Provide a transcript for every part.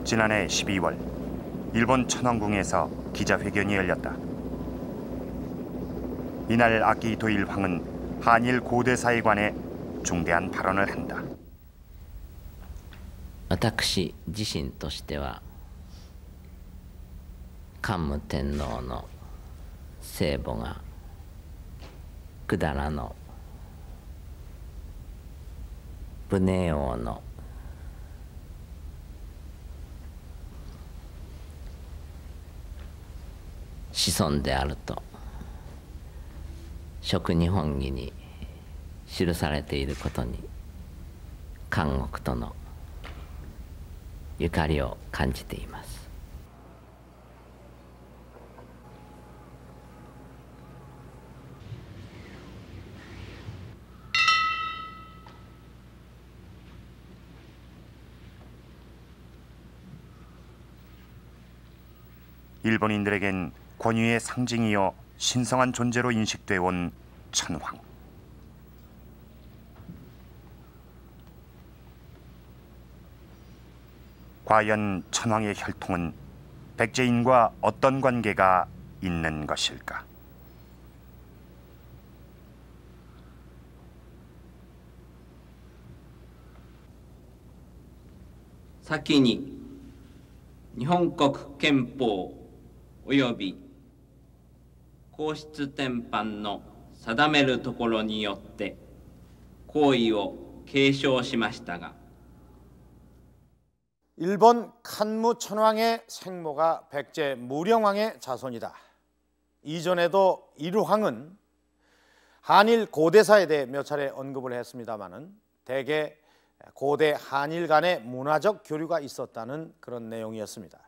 지난해 12월 일본 천왕궁에서 기자회견이 열렸다. 이날 아키히토 일황은 한일 고대사에 관해 중대한 발언을 한다. 私自身としては桓武天皇の聖母が百済の武寧王の子孫であると蜀日本紀に記されていることに監獄とのゆかりを感じています。 일본인들에겐 권위의 상징이요 신성한 존재로 인식돼 온 천황. 과연 천황의 혈통은 백제인과 어떤 관계가 있는 것일까?先に日本国憲法および皇室典範の定めるところによって皇位を継承しましたが 일본 칸무 천황의 생모가 백제 무령왕의 자손이다. 이전에도 일황은 한일 고대사에 대해 몇 차례 언급을 했습니다마는 대개 고대 한일 간의 문화적 교류가 있었다는 그런 내용이었습니다.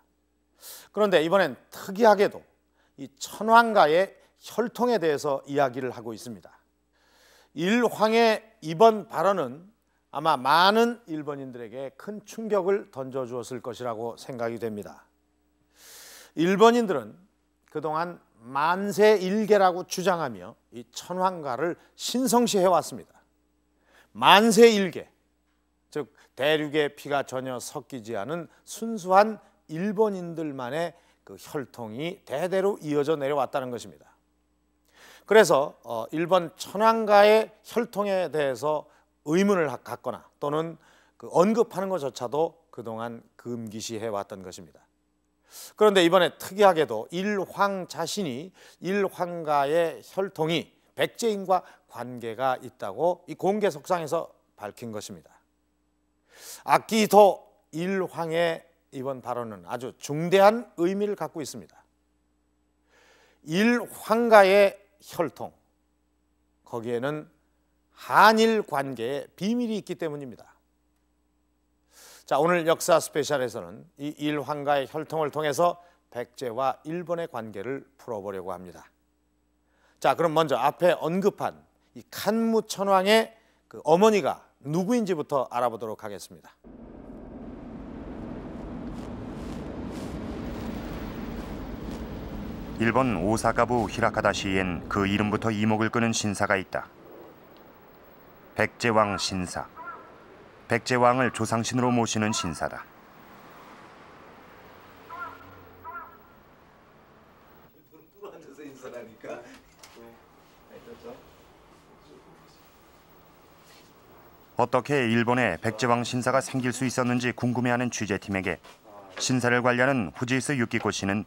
그런데 이번엔 특이하게도 이 천황가의 혈통에 대해서 이야기를 하고 있습니다. 일황의 이번 발언은 아마 많은 일본인들에게 큰 충격을 던져주었을 것이라고 생각이 됩니다. 일본인들은 그동안 만세일계라고 주장하며 이 천황가를 신성시해왔습니다. 만세일계, 즉 대륙의 피가 전혀 섞이지 않은 순수한 일본인들만의 그 혈통이 대대로 이어져 내려왔다는 것입니다. 그래서 일본 천황가의 혈통에 대해서 의문을 갖거나 또는 그 언급하는 것조차도 그동안 금기시해왔던 것입니다. 그런데 이번에 특이하게도 일황 자신이 일황가의 혈통이 백제인과 관계가 있다고 이 공개석상에서 밝힌 것입니다. 아키히토 일황의 이번 발언은 아주 중대한 의미를 갖고 있습니다. 일황가의 혈통, 거기에는 한일 관계에 비밀이 있기 때문입니다. 자, 오늘 역사 스페셜에서는 이 일황가의 혈통을 통해서 백제와 일본의 관계를 풀어보려고 합니다. 자, 그럼 먼저 앞에 언급한 이 칸무 천황의 그 어머니가 누구인지부터 알아보도록 하겠습니다. 일본 오사카부 히라카다시엔 그 이름부터 이목을 끄는 신사가 있다. 백제왕 신사. 백제왕을 조상신으로 모시는 신사다. 어떻게 일본에 백제왕 신사가 생길 수 있었는지 궁금해하는 취재팀에게 신사를 관리하는 후지스 유키코 씨는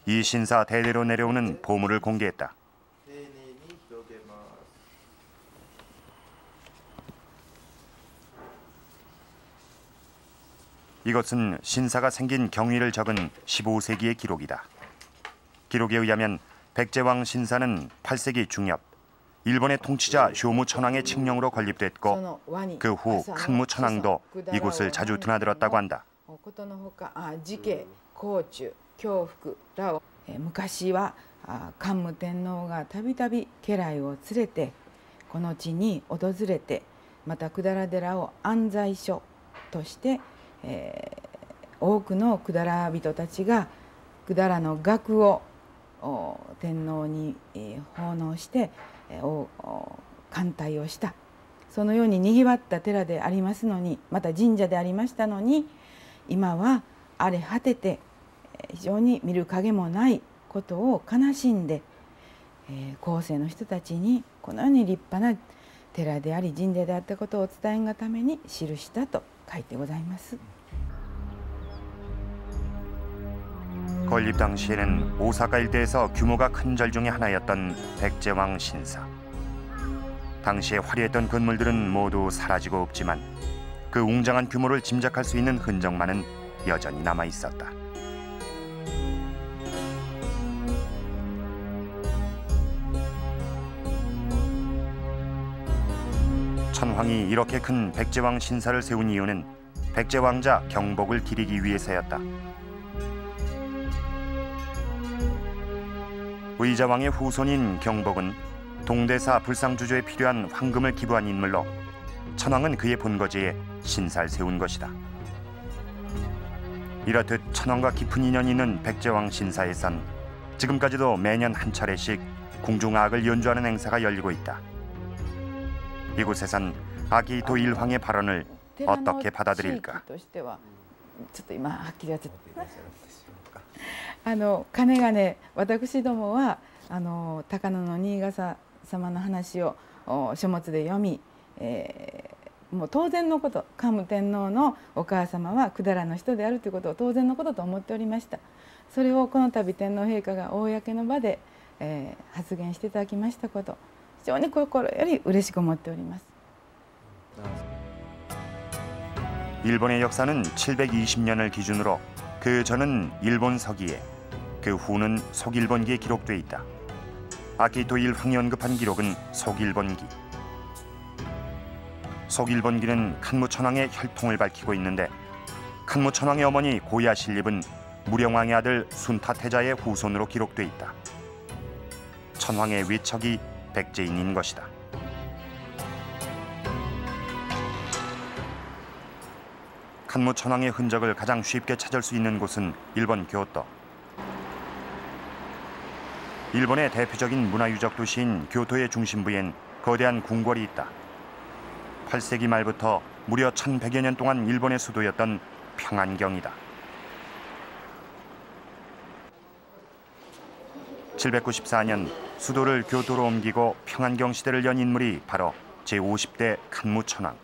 이 신사 대대로 내려오는 보물을 공개했다. 이것은 신사가 생긴 경위를 적은 15세기의 기록이다. 기록에 의하면 백제왕 신사는 8세기 중엽 일본의 통치자 쇼무 천황의 칙령으로 건립됐고 그 후 칸무 천황도 이곳을 자주 드나들었다고 한다. 昔は桓武天皇がたびたび家来を連れてこの地に訪れてまた百済寺を安在所として、多くの百済人たちが百済の楽を天皇に奉納して歓待をした、そのようににぎわった寺でありますのに、また神社でありましたのに、今は荒れ果てて非常に見る影もないことを悲しんで、後世の人たちにこのように立派な寺であり神社であったことを伝えがために記したと書いてございます。 건립 당시에는 오사카 일대에서 규모가 큰 절 중에 하나였던 백제왕 신사. 당시에 화려했던 건물들은 모두 사라지고 없지만 그 웅장한 규모를 짐작할 수 있는 흔적만은 여전히 남아 있었다. 천황이 이렇게 큰 백제왕 신사를 세운 이유는 백제왕자 경복을 기리기 위해서였다. 의자왕의 후손인 경복은 동대사 불상주조에 필요한 황금을 기부한 인물로 천황은 그의 본거지에 신사를 세운 것이다. 이렇듯 천황과 깊은 인연이 있는 백제왕 신사에선 지금까지도 매년 한 차례씩 궁중악을 연주하는 행사가 열리고 있다. 이곳에선 아키히토 일황의 발언을 어떻게 받아들일까? かねがね私どもは高野の新笠様の話を書物で読み、もう当然のこと、桓武天皇のお母様は百済の人であるということを当然のことと思っておりました。それをこの度天皇陛下が公の場で、発言していただきましたこと、非常に心より嬉しく思っております。 일본의 역사는 720년을 기준으로 그 전은 일본 서기에, 그 후는 속일본기에 기록돼 있다. 아키히토 일황이 언급한 기록은 속일본기. 속일본기는 간무천왕의 혈통을 밝히고 있는데 간무천왕의 어머니 고야실립은 무령왕의 아들 순타태자의 후손으로 기록돼 있다. 천황의 외척이 백제인인 것이다. 간무천왕의 흔적을 가장 쉽게 찾을 수 있는 곳은 일본 교토. 일본의 대표적인 문화유적 도시인 교토의 중심부엔 거대한 궁궐이 있다. 8세기 말부터 무려 1100여 년 동안 일본의 수도였던 평안경이다. 794년 수도를 교토로 옮기고 평안경 시대를 연 인물이 바로 제50대 간무천왕.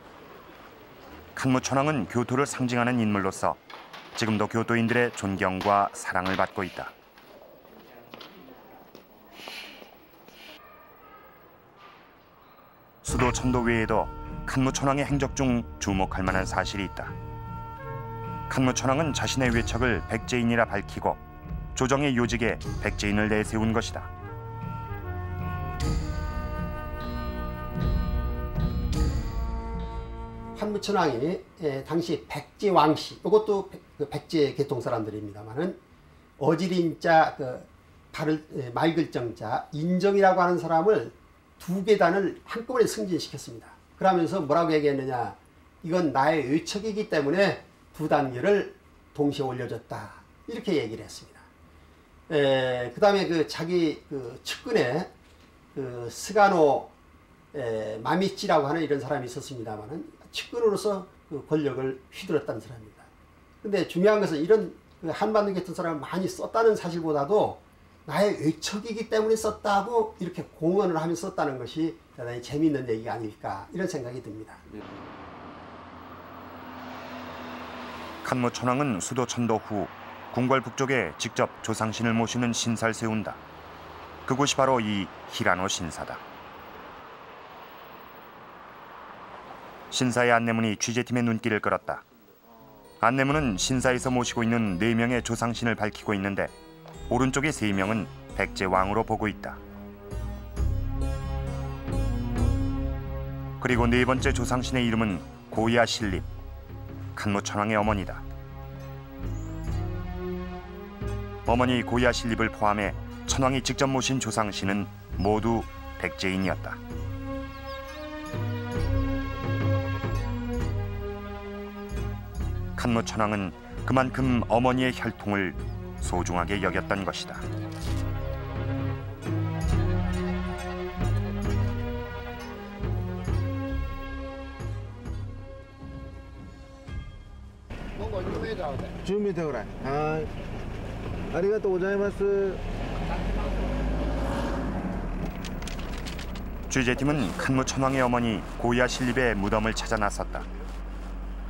간무천왕은 교토를 상징하는 인물로서 지금도 교토인들의 존경과 사랑을 받고 있다. 수도 천도 외에도 간무천왕의 행적 중 주목할 만한 사실이 있다. 간무천왕은 자신의 외척을 백제인이라 밝히고 조정의 요직에 백제인을 내세운 것이다. 간무천왕이 당시 백제왕씨, 이것도 백제 계통 사람들입니다만은 어지린자, 말글정자, 인정이라고 하는 사람을 두 계단을 한꺼번에 승진시켰습니다. 그러면서 뭐라고 얘기했느냐? 이건 나의 의척이기 때문에 두 단계를 동시에 올려줬다. 이렇게 얘기를 했습니다. 그 다음에 자기 측근에 스가노 마미치라고 하는 이런 사람이 있었습니다만은 측근으로서 권력을 휘둘렀다는 사람입니다. 근데 중요한 것은 이런 한반도 계통 사람을 많이 썼다는 사실보다도 나의 외척이기 때문에 썼다고 이렇게 공언을 하면서 썼다는 것이 대단히 재미있는 얘기가 아닐까 이런 생각이 듭니다. 간무천왕은 수도 천도 후 궁궐 북쪽에 직접 조상신을 모시는 신사를 세운다. 그곳이 바로 이 히라노 신사다. 신사의 안내문이 취재팀의 눈길을 끌었다. 안내문은 신사에서 모시고 있는 4명의 조상신을 밝히고 있는데 오른쪽의 3명은 백제왕으로 보고 있다. 그리고 4번째 조상신의 이름은 고야실립, 간무천왕의 어머니다. 어머니 고야실립을 포함해 천왕이 직접 모신 조상신은 모두 백제인이었다. 간무천왕은 그만큼 어머니의 혈통을 소중하게 여겼던 것이다. 準備でぐらい。はい。ありがとうございます。 취재팀은 칸무 천황의 어머니 고야 신립의 무덤을 찾아 나섰다.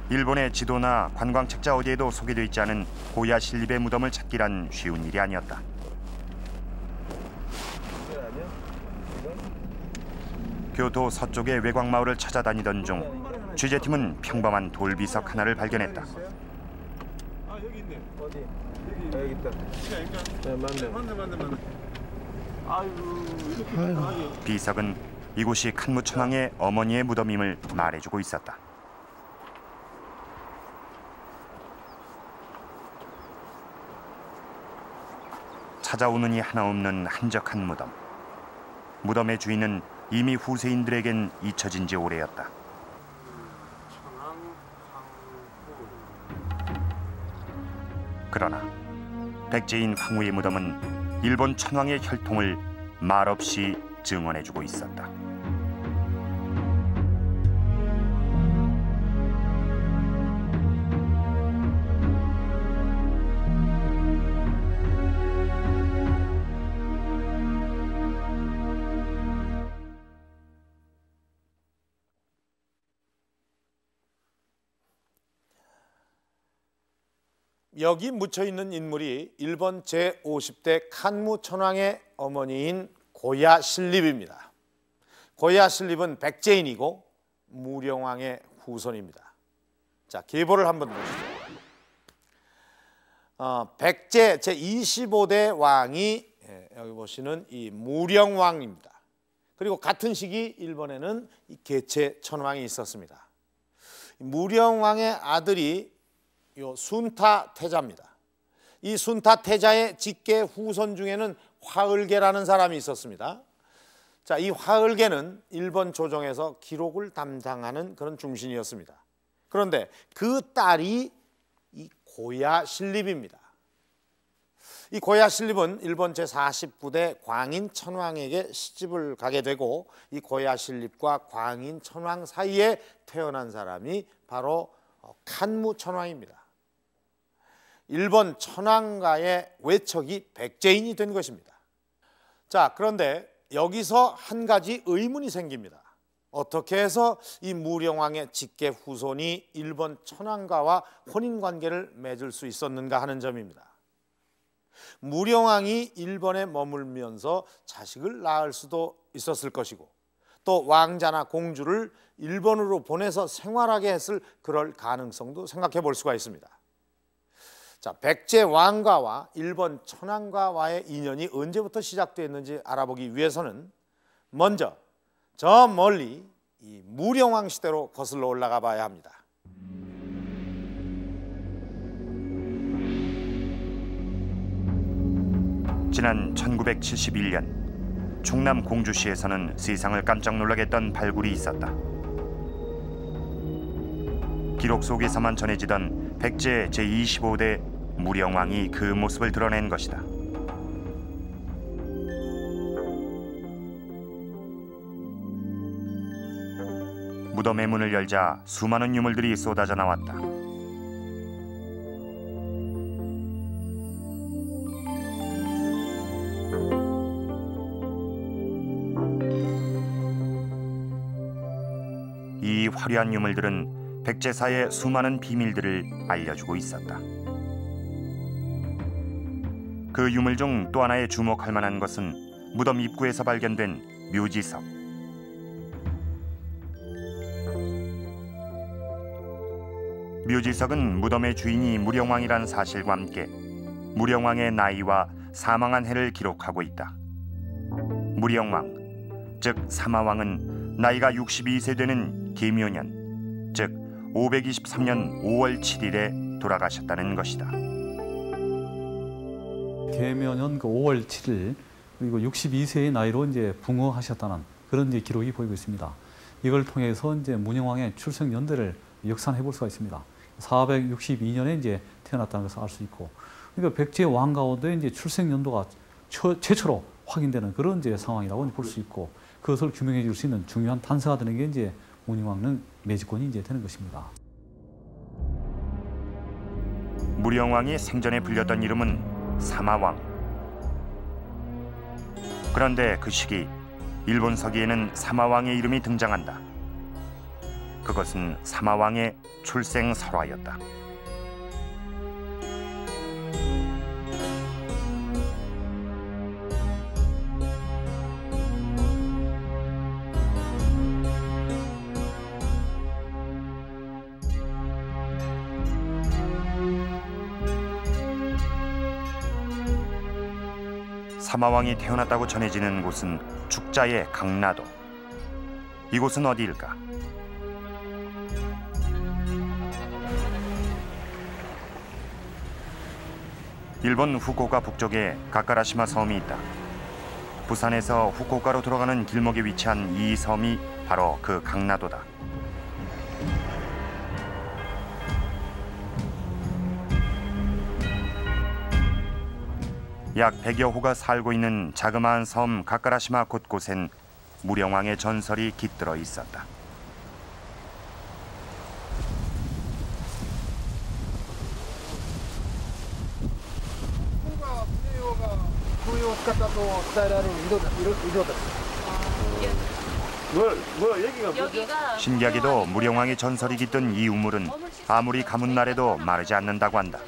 일본의 지도나 관광책자 어디에도 소개돼 있지 않은 고야 신립의 무덤을 찾기란 쉬운 일이 아니었다. 교토 서쪽의 외곽 마을을 찾아다니던 중 취재팀은 평범한 돌비석 하나를 발견했다. 아 여기 있네. 어디? 여기 있다. 네 맞네. 아이고 이렇게. 비석은 이곳이 칸무 천황의 어머니의 무덤임을 말해주고 있었다. 찾아오는 이 하나 없는 한적한 무덤. 무덤의 주인은 이미 후세인들에겐 잊혀진 지 오래였다. 그러나 백제인 황후의 무덤은 일본 천황의 혈통을 말없이 증언해주고 있었다. 여기 묻혀있는 인물이 일본 제50대 칸무 천황의 어머니인 고야 신립입니다. 고야 신립은 백제인이고 무령왕의 후손입니다. 자, 계보를 한번 보시죠. 백제 제25대 왕이 여기 보시는 이 무령왕입니다. 그리고 같은 시기 일본에는 이 개체 천왕이 있었습니다. 무령왕의 아들이 요 순타 태자입니다. 이 순타 태자의 직계 후손 중에는 화을계라는 사람이 있었습니다. 자, 이 화을계는 일본 조정에서 기록을 담당하는 그런 중신이었습니다. 그런데 그 딸이 이 고야 신립입니다. 이 고야 신립은 일본 제49대 광인 천왕에게 시집을 가게 되고 이 고야 신립과 광인 천왕 사이에 태어난 사람이 바로 칸무 천왕입니다. 일본 천황가의 외척이 백제인이 된 것입니다. 자, 그런데 여기서 한 가지 의문이 생깁니다. 어떻게 해서 이 무령왕의 직계 후손이 일본 천황가와 혼인관계를 맺을 수 있었는가 하는 점입니다. 무령왕이 일본에 머물면서 자식을 낳을 수도 있었을 것이고 또 왕자나 공주를 일본으로 보내서 생활하게 했을 그럴 가능성도 생각해 볼 수가 있습니다. 자, 백제 왕가와 일본 천황가와의 인연이 언제부터 시작됐는지 알아보기 위해서는 먼저 저 멀리 이 무령왕 시대로 거슬러 올라가 봐야 합니다. 지난 1971년 충남 공주시에서는 세상을 깜짝 놀라게 했던 발굴이 있었다. 기록 속에서만 전해지던 백제 제25대 무령왕이 그 모습을 드러낸 것이다. 무덤의 문을 열자 수많은 유물들이 쏟아져 나왔다. 이 화려한 유물들은 백제사의 수많은 비밀들을 알려주고 있었다. 그 유물 중 또 하나의 주목할 만한 것은 무덤 입구에서 발견된 묘지석. 묘지석은 무덤의 주인이 무령왕이라는 사실과 함께 무령왕의 나이와 사망한 해를 기록하고 있다. 무령왕, 즉 사마왕은 나이가 62세 되는 계묘년, 즉 523년 5월 7일에 돌아가셨다는 것이다. 계묘년 5월 7일 그리고 62세의 나이로 이제 붕어하셨다는 그런 이제 기록이 보이고 있습니다. 이걸 통해서 이제 무령왕의 출생 연대를 역산해 볼 수가 있습니다. 462년에 이제 태어났다는 것을 알 수 있고, 그러니까 백제 왕 가운데 이제 출생 연도가 최초로 확인되는 그런 이제 상황이라고 볼 수 있고, 그것을 규명해 줄 수 있는 중요한 단서가 되는 게 이제 무령왕은 매직권이 이제 되는 것입니다. 무령왕이 생전에 불렸던 이름은 사마왕. 그런데 그 시기 일본 서기에는 사마왕의 이름이 등장한다. 그것은 사마왕의 출생 설화였다. 사마왕이 태어났다고 전해지는 곳은 축자의 강나도. 이곳은 어디일까? 일본 후쿠오카 북쪽에 가카라시마 섬이 있다. 부산에서 후쿠오카로 들어가는 길목에 위치한 이 섬이 바로 그 강나도다. 약 100여 호가 살고 있는 자그마한 섬 가카라시마 곳곳엔 무령왕의 전설이 깃들어 있었다. 신기하게도 무령왕의 전설이 깃든 이 우물은 아무리 가문 날에도 마르지 않는다고 한다.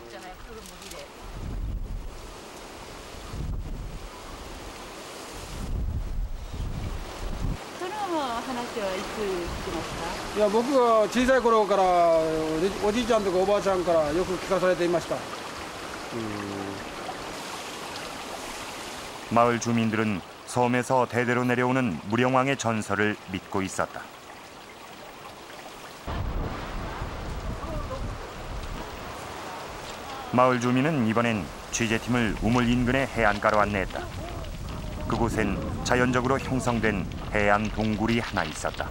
마을 주민들은 섬에서 대대로 내려오는 무령왕의 전설을 믿고 있었다. 마을 주민은 이번엔 취재팀을 우물 인근의 해안가로 안내했다. 그곳엔 자연적으로 형성된 해안 동굴이 하나 있었다.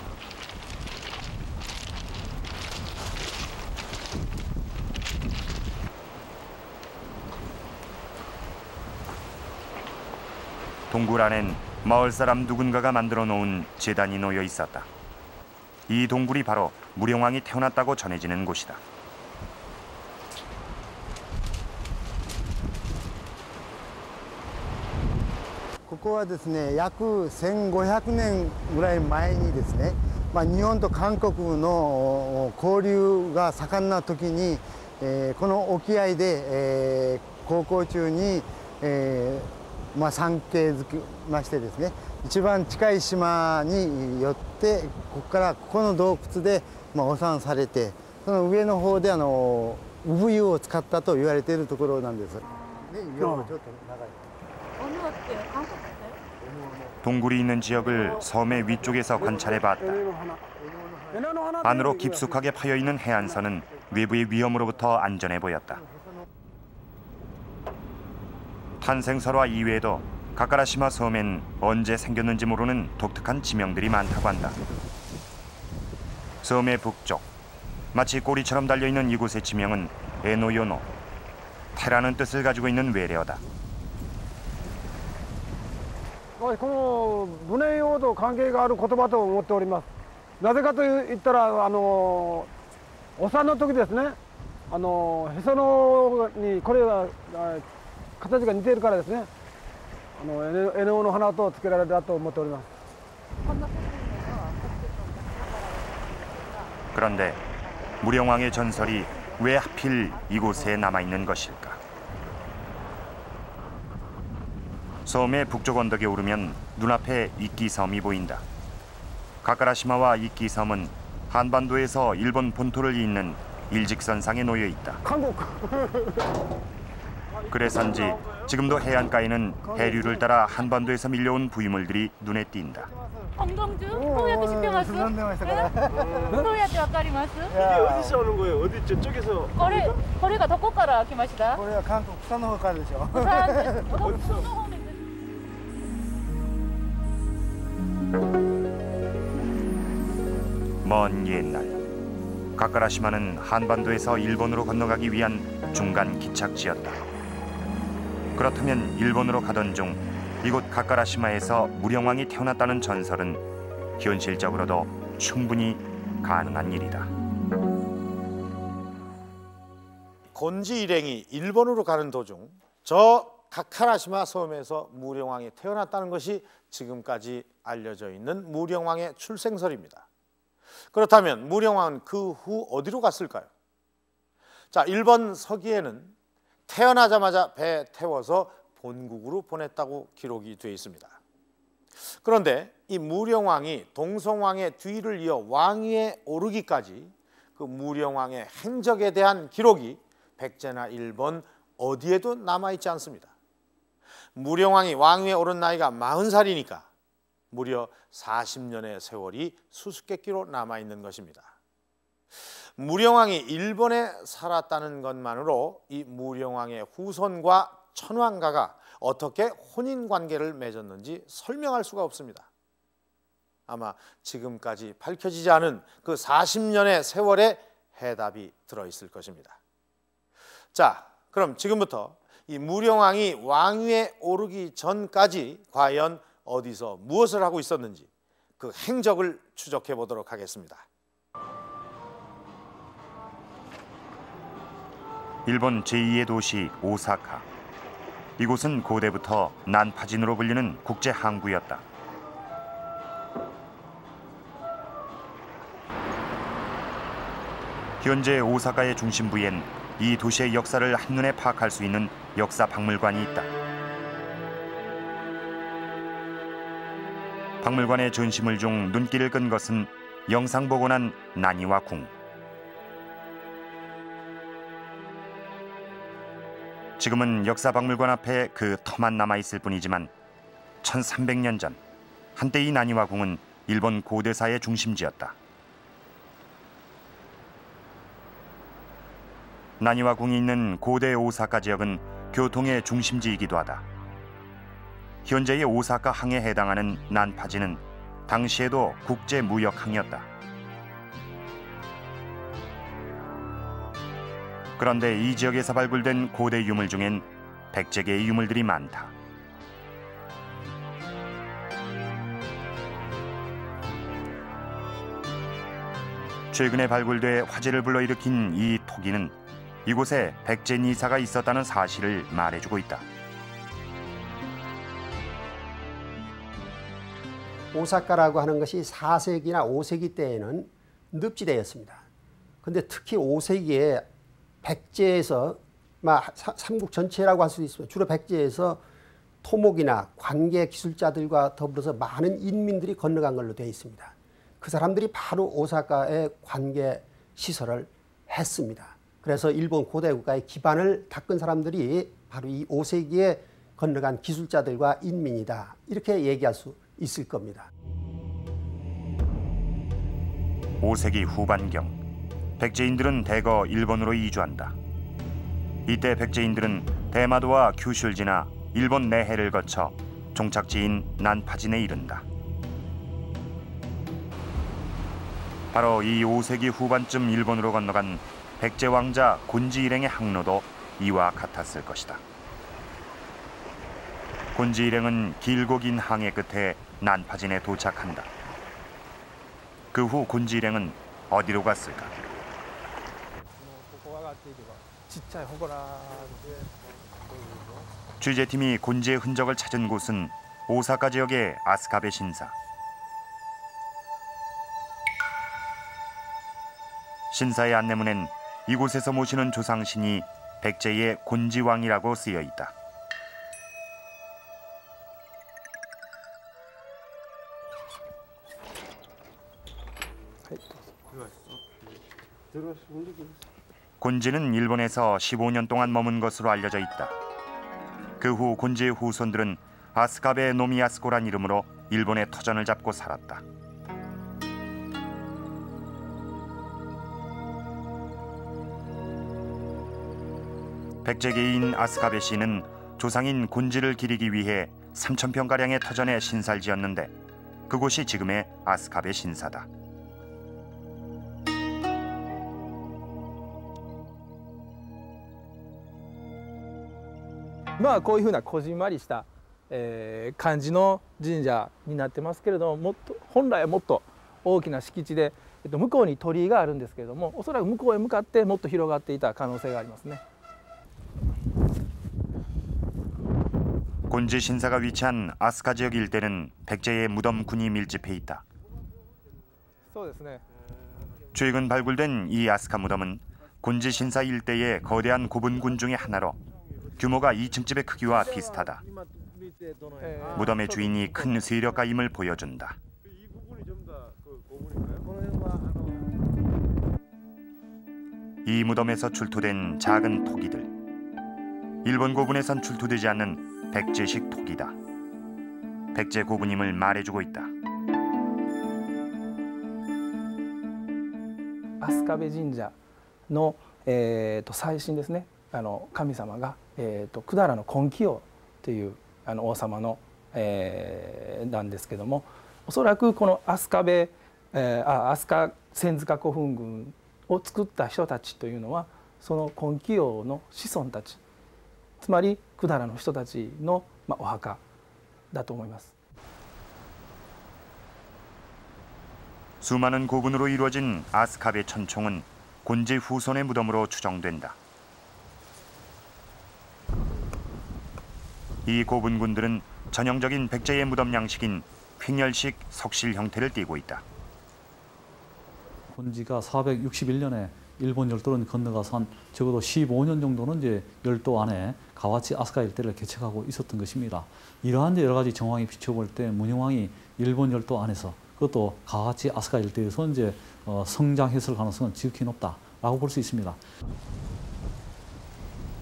동굴 안엔 마을 사람 누군가가 만들어 놓은 제단이 놓여 있었다. 이 동굴이 바로 무령왕이 태어났다고 전해지는 곳이다.ここはですね、約1500年ぐらい前にですね、日本と韓国の交流が盛んな時に、この沖合で、航行中に、産経づきましてですね、一番近い島に寄ってここの洞窟で、お産されて、その上の方で産湯を使ったと言われているところなんです。동굴이 있는 지역을 섬의 위쪽에서 관찰해봤다. 안으로 깊숙하게 파여있는 해안선은 외부의 위험으로부터 안전해 보였다. 탄생설화 이외에도 가카라시마 섬엔 언제 생겼는지 모르는 독특한 지명들이 많다고 한다. 섬의 북쪽, 마치 꼬리처럼 달려있는 이곳의 지명은 에노요노, 태라는 뜻을 가지고 있는 외래어다. この宗用と関係がある言葉と思っております。なぜかと言ったらお産の時ですね、へそのにこれが形が似ているからですね、エノウの花と付けられたと思っております。 그런데 무령왕의 전설이 왜 하필 이곳에 남아있는 것일까? 섬의 북쪽 언덕에 오르면 눈앞에 이끼섬이 보인다. 가카라시마와 이끼섬은 한반도에서 일본 본토를 잇는 일직선상에 놓여 있다. 그래서인지 지금도 해안가에는 해류를 따라 한반도에서 밀려온 부유물들이 눈에 띈다. 엉덩주? どうやって知ってます? どうやってわかります? 이게 어디서 오는 거예요? 어디 저쪽에서? これがどこから来ました? これは韓国北の方からでしょ. 먼 옛날 가카라시마는 한반도에서 일본으로 건너가기 위한 중간 기착지였다. 그렇다면 일본으로 가던 중 이곳 가카라시마에서 무령왕이 태어났다는 전설은 곤지 일행이 일본으로 가는 도중 저 가카라시마 섬에서 무령왕이 태어났다는 것이 지금까지 알려져 있는 무령왕의 출생설입니다. 그렇다면 무령왕은 그 후 어디로 갔을까요? 자, 1번 서기에는 태어나자마자 배에 태워서 본국으로 보냈다고 기록이 되어 있습니다. 그런데 이 무령왕이 동성왕의 뒤를 이어 왕위에 오르기까지 그 무령왕의 행적에 대한 기록이 백제나 일본 어디에도 남아있지 않습니다. 무령왕이 왕위에 오른 나이가 40살이니까 무려 40년의 세월이 수수께끼로 남아있는 것입니다. 무령왕이 일본에 살았다는 것만으로 이 무령왕의 후손과 천황가가 어떻게 혼인관계를 맺었는지 설명할 수가 없습니다. 아마 지금까지 밝혀지지 않은 그 40년의 세월에 해답이 들어있을 것입니다. 자, 그럼 지금부터 이 무령왕이 왕위에 오르기 전까지 과연 어디서 무엇을 하고 있었는지 그 행적을 추적해 보도록 하겠습니다. 일본 제2의 도시 오사카. 이곳은 고대부터 난파진으로 불리는 국제 항구였다. 현재 오사카의 중심부엔 이 도시의 역사를 한눈에 파악할 수 있는 역사 박물관이 있다. 박물관의 전시물 중 눈길을 끈 것은 영상 보고 난 나니와 궁. 지금은 역사 박물관 앞에 그 터만 남아있을 뿐이지만 1300년 전 한때 이 나니와 궁은 일본 고대사의 중심지였다. 나니와 궁이 있는 고대 오사카 지역은 교통의 중심지이기도 하다. 현재의 오사카 항에 해당하는 난파지는 당시에도 국제무역항이었다. 그런데 이 지역에서 발굴된 고대 유물 중엔 백제계의 유물들이 많다. 최근에 발굴돼 화제를 불러일으킨 이 토기는 이곳에 백제 니사가 있었다는 사실을 말해주고 있다. 오사카라고 하는 것이 4세기나 5세기 때에는 늪지대였습니다. 근데 특히 5세기에 백제에서 삼국 전체라고 할 수도 있습니다. 주로 백제에서 토목이나 관계 기술자들과 더불어서 많은 인민들이 건너간 걸로 되어 있습니다. 그 사람들이 바로 오사카의 관계 시설을 했습니다. 그래서 일본 고대 국가의 기반을 닦은 사람들이 바로 이 5세기에 건너간 기술자들과 인민이다. 이렇게 얘기할 수 있을 겁니다. 5세기 후반경 백제인들은 대거 일본으로 이주한다. 이때 백제인들은 대마도와 규슈를 지나 일본 내해를 거쳐 종착지인 난파진에 이른다. 바로 이 5세기 후반쯤 일본으로 건너간 백제 왕자 곤지 일행의 항로도 이와 같았을 것이다. 곤지 일행은 길고 긴 항해 끝에 난파진에 도착한다. 그 후 곤지 일행은 어디로 갔을까? 취재팀이 곤지의 흔적을 찾은 곳은 오사카 지역의 아스카베 신사. 신사의 안내문엔 이곳에서 모시는 조상신이 백제의 곤지왕이라고 쓰여 있다. 곤지는 일본에서 15년 동안 머문 것으로 알려져 있다. 그 후 곤지의 후손들은 아스카베 노미야스코란 이름으로 일본의 터전을 잡고 살았다. 백제계인 아스카베 씨는 조상인 곤지를 기리기 위해 3,000평가량의 터전에 신사를 지었는데 그곳이 지금의 아스카베 신사다.こういうふうなこじんまりした、感じの神社になってますけれども、本来はもっと大きな敷地で、向こうに鳥居があるんですけれども、おそらく向こうへ向かってもっと広がっていた可能性がありますね。 곤지 신사가 위치한 아스카 지역 일대는 백제의 무덤군이 밀집해 있다. そうですね。 최근 발굴된 이 아스카 무덤은 곤지 신사 일대의 거대한 고분군 중의 하나로 규모가 2층 집의 크기와 비슷하다. 무덤의 주인이 큰 세력가임을 보여준다. 이 무덤에서 출토된 작은 토기들. 일본 고분에선 출토되지 않는 백제식 토기다. 백제 고분임을 말해주고 있다. 飛鳥部神社の、最新ですね、神様が、百済の金清という王様の、なんですけども、おそらくこの飛鳥千塚古墳群を作った人たちというのはその金清の子孫たち、つまり百済の人たちの、お墓だと思います。 수많은 고분으로 이루어진 아스카베 천총은 곤지 후손의 무덤으로 추정된다. 이 고분군들은 전형적인 백제의 무덤 양식인 횡열식 석실 형태를 띠고 있다. 곤지가 461년에 일본 열도를 건너가서 한 적어도 15년 정도는 이제 열도 안에 가와치 아스카 일대를 개척하고 있었던 것입니다. 이러한 여러 가지 정황이 비춰볼 때 문영왕이 일본 열도 안에서 그것도 가와치 아스카 일대에서 이제 성장했을 가능성은 지극히 높다라고 볼 수 있습니다.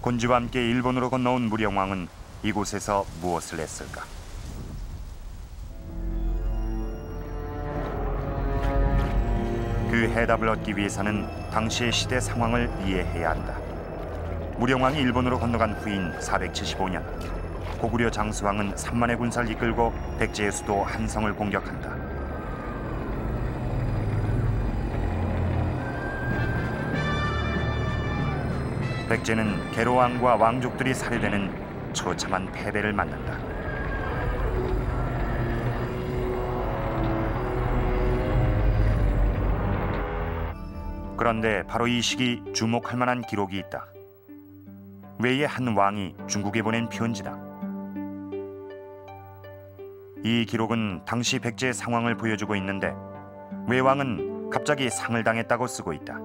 곤지와 함께 일본으로 건너온 무령왕은 이곳에서 무엇을 했을까? 그 해답을 얻기 위해서는 당시의 시대 상황을 이해해야 한다. 무령왕이 일본으로 건너간 후인 475년, 고구려 장수왕은 3만의 군사를 이끌고 백제의 수도 한성을 공격한다. 백제는 계로왕과 왕족들이 살해되는 처참한 패배를 맞는다. 그런데 바로 이 시기 주목할 만한 기록이 있다. 외의 한 왕이 중국에 보낸 편지다. 이 기록은 당시 백제의 상황을 보여주고 있는데 외왕은 갑자기 상을 당했다고 쓰고 있다.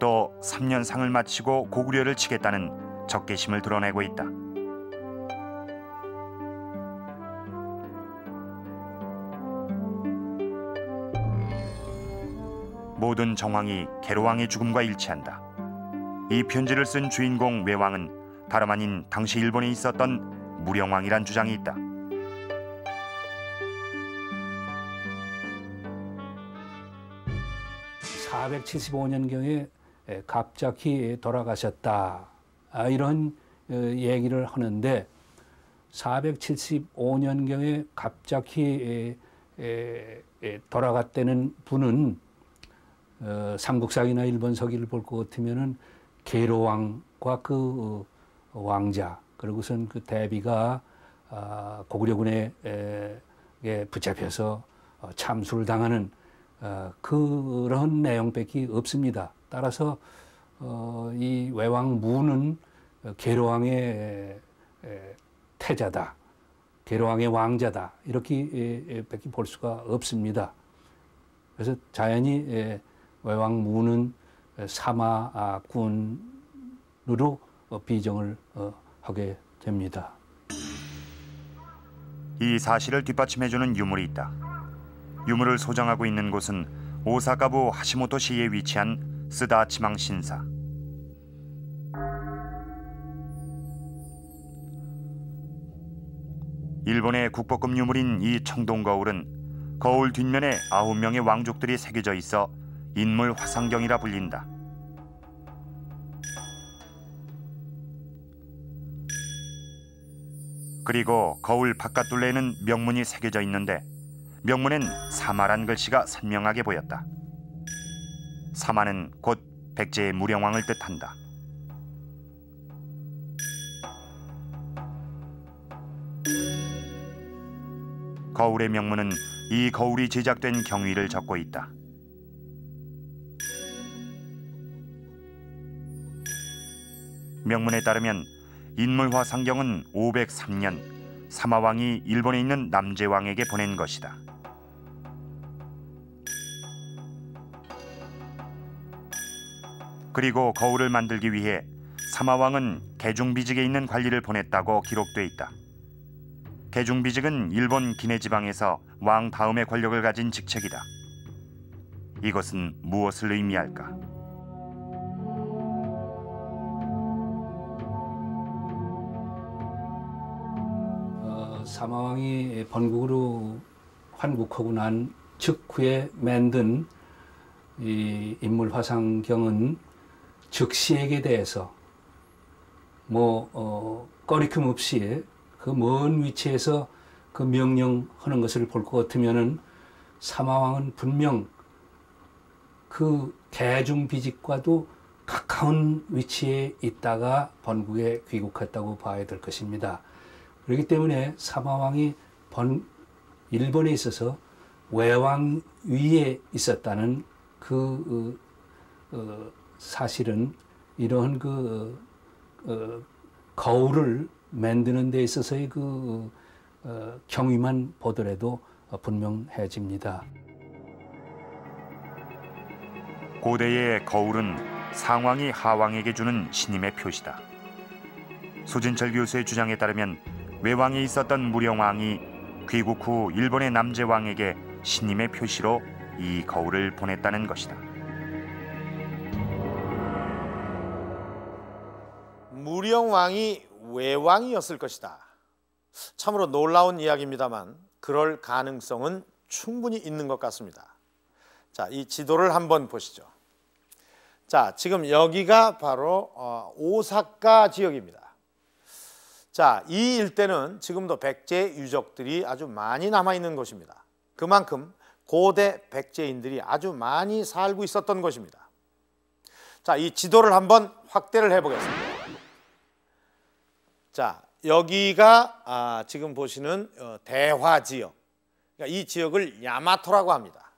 또 3년 상을 마치고 고구려를 치겠다는 적개심을 드러내고 있다. 모든 정황이 계로왕의 죽음과 일치한다. 이 편지를 쓴 주인공 외왕은 다름 아닌 당시 일본에 있었던 무령왕이란 주장이 있다. (475년경에) 갑자기 돌아가셨다, 이런 얘기를 하는데 475년경에 갑자기 돌아갔다는 분은 삼국사기나 일본서기를 볼 것 같으면은 계로왕과 그 왕자, 그리고선 그 대비가 고구려군에 붙잡혀서 참수를 당하는 그런 내용밖에 없습니다. 따라서 이 외왕무는 계로왕의 태자다, 계로왕의 왕자다, 이렇게 밖에 볼 수가 없습니다. 그래서 자연히 외왕무는 사마군으로 비정을 하게 됩니다. 이 사실을 뒷받침해주는 유물이 있다. 유물을 소장하고 있는 곳은 오사카부 하시모토시에 위치한 쓰다 지망 신사. 일본의 국보급 유물인 이 청동 거울은 거울 뒷면에 9명의 왕족들이 새겨져 있어 인물 화상경이라 불린다. 그리고 거울 바깥 둘레에는 명문이 새겨져 있는데 명문엔 사마란 글씨가 선명하게 보였다. 사마는 곧 백제의 무령왕을 뜻한다. 거울의 명문은 이 거울이 제작된 경위를 적고 있다. 명문에 따르면 인물화 상경은 503년 사마왕이 일본에 있는 남제왕에게 보낸 것이다. 그리고 거울을 만들기 위해 사마왕은 개중비직에 있는 관리를 보냈다고 기록돼 있다. 개중비직은 일본 기내지방에서 왕 다음의 권력을 가진 직책이다. 이것은 무엇을 의미할까? 사마왕이 본국으로 환국하고 난 직후에 만든 이 인물화상경은 즉시에게 대해서 꺼리낌 없이 그 먼 위치에서 그 명령하는 것을 볼 것 같으면은 사마왕은 분명 그 개중비직과도 가까운 위치에 있다가 본국에 귀국했다고 봐야 될 것입니다. 그렇기 때문에 사마왕이 일본에 있어서 외왕 위에 있었다는 그 사실은 이러한 거울을 만드는 데 있어서의 경위만 보더라도 분명해집니다. 고대의 거울은 상왕이 하왕에게 주는 신임의 표시다. 소진철 교수의 주장에 따르면 외왕에 있었던 무령왕이 귀국 후 일본의 남제왕에게 신임의 표시로 이 거울을 보냈다는 것이다. 무령왕이 외왕이었을 것이다. 참으로 놀라운 이야기입니다만 그럴 가능성은 충분히 있는 것 같습니다. 자, 이 지도를 한번 보시죠. 자, 지금 여기가 바로 오사카 지역입니다. 자, 이 일대는 지금도 백제 유적들이 아주 많이 남아있는 곳입니다. 그만큼 고대 백제인들이 아주 많이 살고 있었던 곳입니다. 자, 이 지도를 한번 확대를 해보겠습니다. 자, 여기가 지금 보시는 대화 지역. 그러니까 이 지역을 야마토라고 합니다.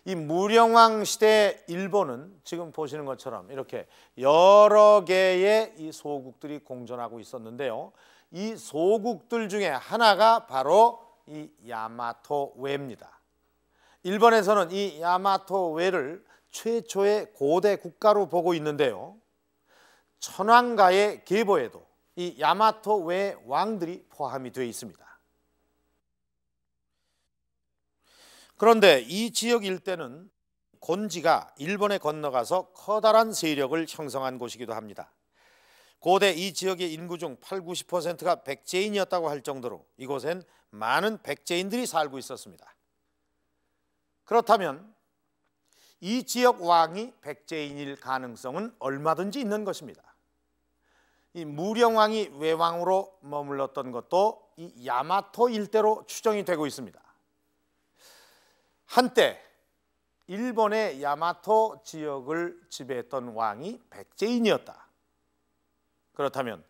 이 무령왕 시대 일본은 지금 보시는 것처럼 이렇게 여러 개의 이 소국들이 공존하고 있었는데요. 이 소국들 중에 하나가 바로 이 야마토웨입니다. 일본에서는 이 야마토웨를 최초의 고대 국가로 보고 있는데요. 천황가의 계보에도 이 야마토웨 왕들이 포함이 되어 있습니다. 그런데 이 지역 일대는 곤지가 일본에 건너가서 커다란 세력을 형성한 곳이기도 합니다. 고대 이 지역의 인구 중 80~90%가 백제인이었다고 할 정도로 이곳엔 많은 백제인들이 살고 있었습니다. 그렇다면 이 지역 왕이 백제인일 가능성은 얼마든지 있는 것입니다. 이 무령왕이 외왕으로 머물렀던 것도 이 야마토 일대로 추정이 되고 있습니다. 한때 일본의 야마토 지역을 지배했던 왕이 백제인이었다. 그렇다면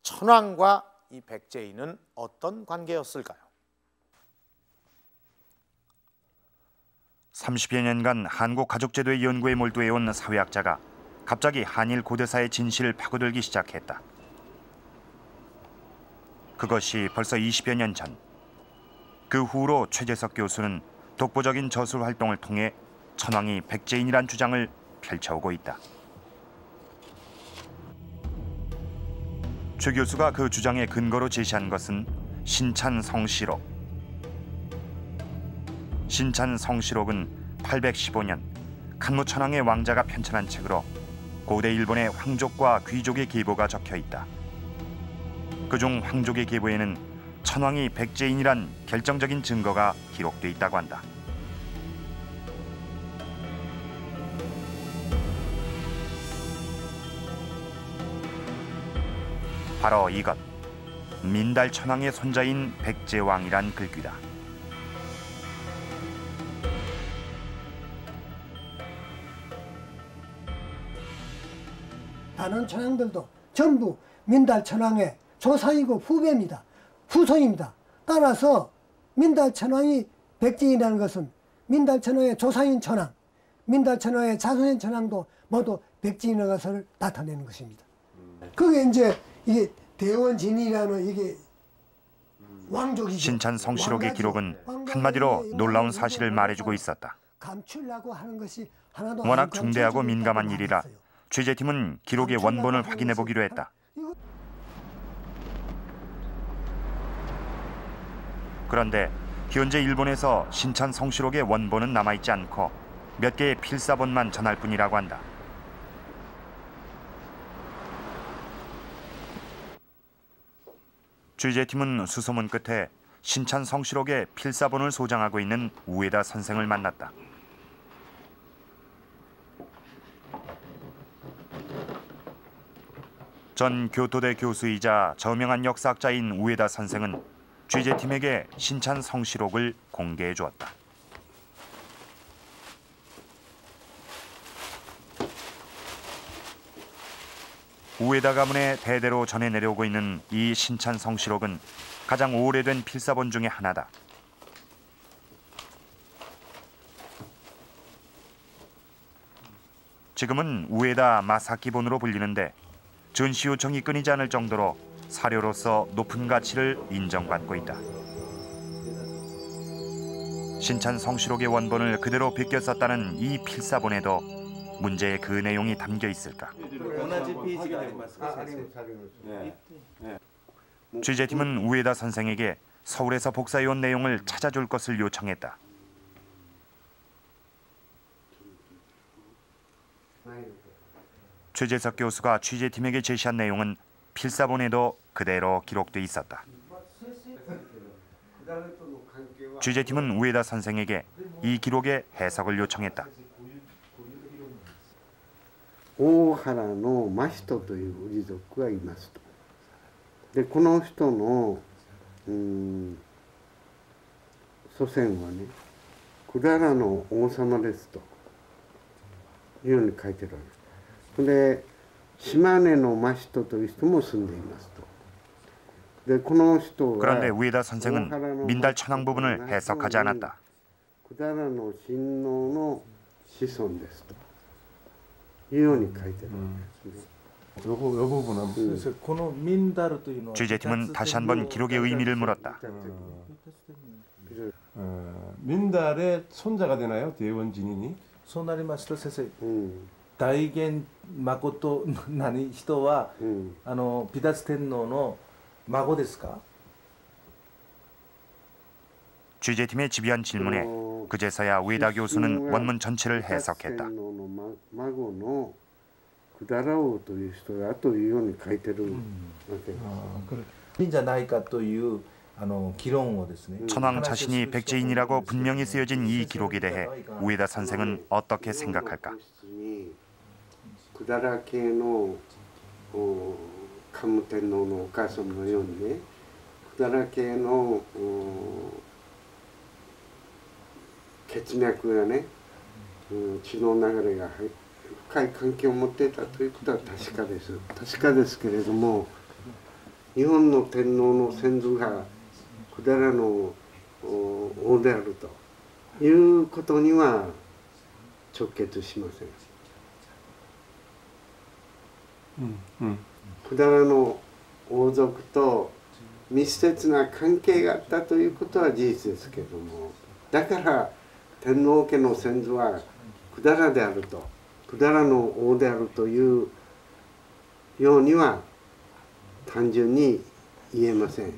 천황과 이 백제인은 어떤 관계였을까요? 30여 년간 한국 가족제도의 연구에 몰두해온 사회학자가 갑자기 한일 고대사의 진실을 파고들기 시작했다. 그것이 벌써 20여 년 전. 그 후로 최재석 교수는 독보적인 저술 활동을 통해 천황이 백제인이란 주장을 펼쳐오고 있다. 최 교수가 그 주장의 근거로 제시한 것은 신찬성시록. 신찬성시록은 815년 간무 천황의 왕자가 편찬한 책으로 고대 일본의 황족과 귀족의 계보가 적혀 있다. 그중 황족의 계보에는 천황이 백제인이란 결정적인 증거가 기록돼 있다고 한다. 바로 이것, 민달 천황의 손자인 백제왕이란 글귀다. 다른 천황들도 전부 민달 천황의 조상이고 후배입니다. 후손입니다. 따라서 민달 천왕이 백제인이라는 것은 민달 천왕의 조상인 천왕, 민달 천왕의 자손인 천왕도 모두 백제인의 것을 나타내는 것입니다. 그게 이제 이게 대원진이라는 이게 왕족이죠. 신찬 성시록의 기록은 한마디로 놀라운 사실을 말해주고 있었다. 감추려고 하는 것이 하나도 워낙 중대하고 민감한 일이라 취재팀은 기록의 원본을 확인해 보기로 했다. 그런데 현재 일본에서 신찬 성시록의 원본은 남아있지 않고 몇 개의 필사본만 전할 뿐이라고 한다. 취재팀은 수소문 끝에 신찬 성시록의 필사본을 소장하고 있는 우에다 선생을 만났다. 전 교토대 교수이자 저명한 역사학자인 우에다 선생은 취재팀에게 신찬 성시록을 공개해 주었다. 우에다 가문의 대대로 전해 내려오고 있는 이 신찬 성시록은 가장 오래된 필사본 중에 하나다. 지금은 우에다 마사키본으로 불리는데 전시 요청이 끊이지 않을 정도로 사료로서 높은 가치를 인정받고 있다. 신찬 성시록의 원본을 그대로 베껴 썼다는 이 필사본에도 문제의 그 내용이 담겨 있을까? 취재팀은 우에다 선생에게 서울에서 복사해온 내용을 찾아줄 것을 요청했다. 최재석 교수가 취재팀에게 제시한 내용은 필사본에도 그대로 기록돼 있었다. 취재팀은 우에다 선생에게 이 기록의 해석을 요청했다. 大原の真人という氏族がいますと。でこの人の祖先はね百済の王様ですというように書いてるわけです。で島根の真人という人も住んでいますと。 그런데 우에다 선생은 민달 천왕 부분을 해석하지 않았다. 百済の親王の子孫ですというように書いてるわけです。 취재팀은 다시 한번 기록의 의미를 물었다. 민달의 손자가 되나요? 대원진인이? そうなりますと先生、大元誠何人は美達天皇の孫ですか? 취재팀의 집요한 질문에 그제서야 우에다 교수는 원문 전체를 해석했다. 百済王という人だというように書いてるわけです。じゃないかという議論をですね. 천왕 자신이 백제인이라고 분명히 쓰여진 이 기록에 대해 우에다 선생은 어떻게 생각할까? 百済系の桓武天皇のお母様のようにね、百済系の血脈がね、血の流れが深い関係を持っていたということは確かです。確かですけれども、日本の天皇の先祖が百済の王であるということには直結しません。百済の王族と密接な関係があったということは事実ですけれども、だから天皇家の先祖は百済であると、百済の王であるというようには単純に言えません。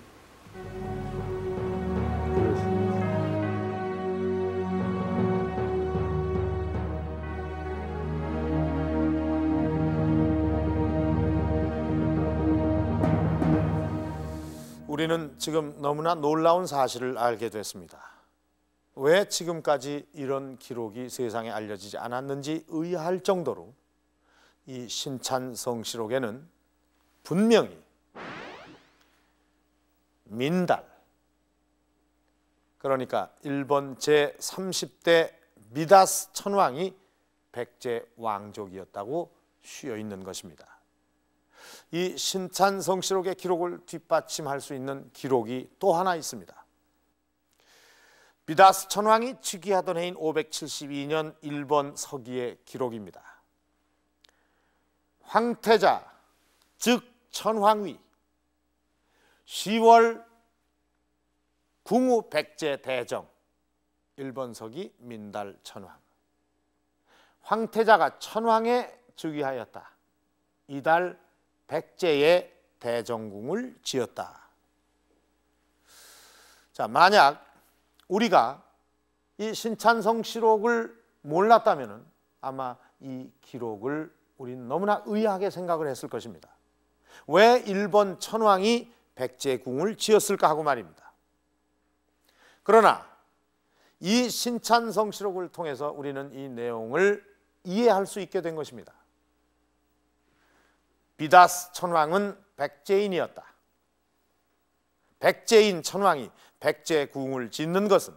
우리는 지금 너무나 놀라운 사실을 알게 됐습니다. 왜 지금까지 이런 기록이 세상에 알려지지 않았는지 의아할 정도로 이 신찬 성시록에는 분명히 민달, 그러니까 일본 제30대 미다스 천왕이 백제 왕족이었다고 쉬어 있는 것입니다. 이 신찬 성시록의 기록을 뒷받침할 수 있는 기록이 또 하나 있습니다. 비다스 천왕이 즉위하던 해인 572년 일본 서기의 기록입니다. 황태자 즉 천황위 10월 궁우 백제 대정 일본 서기 민달 천황. 황태자가 천황에 즉위하였다. 이달 백제의 대정궁을 지었다. 자, 만약 우리가 이 신찬성시록을 몰랐다면 아마 이 기록을 우리는 너무나 의아하게 생각을 했을 것입니다. 왜 일본 천황이 백제궁을 지었을까 하고 말입니다. 그러나 이 신찬성시록을 통해서 우리는 이 내용을 이해할 수 있게 된 것입니다. 비다스 천왕은 백제인이었다. 백제인 천왕이 백제궁을 짓는 것은